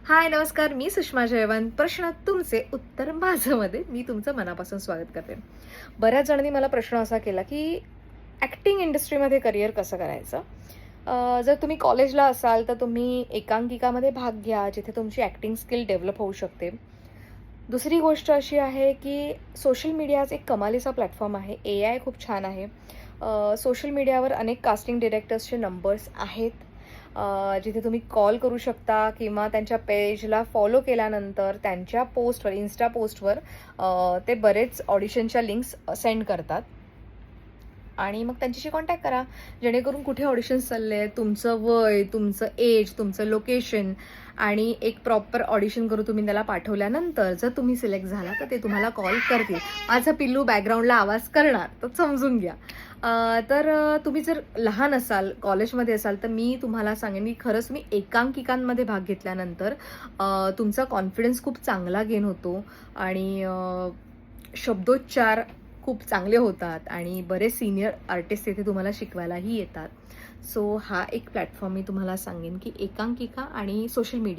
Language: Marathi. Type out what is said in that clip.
हाय नमस्कार, मी सुषमा जयवंत. प्रश्न तुमचे, उत्तर माझं मी तुमचं मनापासून स्वागत करते. बऱ्याच जणांनी मला प्रश्न असा केला, की ॲक्टिंग इंडस्ट्रीमध्ये करिअर कसं करायचं? जर तुम्ही कॉलेजला असाल, तर तुम्ही एकांकिकामध्ये भाग घ्या, जिथे तुमची ॲक्टिंग स्किल डेव्हलप होऊ शकते. दुसरी गोष्ट अशी आहे, की सोशल मीडियाच एक कमालीचा प्लॅटफॉर्म आहे. एआय खूप छान आहे. सोशल मीडियावर अनेक कास्टिंग डिरेक्टर्सचे नंबर्स आहेत. जिथे तुम्ही कॉल करू शकता किंवा त्यांच्या पेजला फॉलो केल्यानंतर त्यांच्या पोस्टवर, इन्स्टा पोस्टवर ते बरेच ऑडिशनच्या लिंक्स सेंड करतात. आणि मग त्यांच्याशी कॉन्टॅक्ट करा, जेणेकरून कुठे ऑडिशन्स चालले आहेत, तुमचं वय, तुमचं एज, तुमचं लोकेशन आणि एक प्रॉपर ऑडिशन करून तुम्ही त्याला पाठवल्यानंतर जर तुम्ही सिलेक्ट झाला तर ते तुम्हाला कॉल करतील. माझं पिल्लू बॅकग्राऊंडला आवाज करणार, तर समजून घ्या. तुम्ही जर लहान असाल, कॉलेजमध्ये असाल, तर मी तुम्हाला सांगेन की खरंच तुम्ही एकांकिकांमध्ये भाग घेतल्यानंतर तुमचा कॉन्फिडन्स खूप चांगला गेन होतो आणि शब्दोच्चार खूप चांगले होतात आणि बरेच सीनियर आर्टिस्ट तिथे तुम्हाला शिकवायलाही येतात. सो हा एक प्लॅटफॉर्म मी तुम्हाला सांगेन, की एकांकिका आणि सोशल मीडिया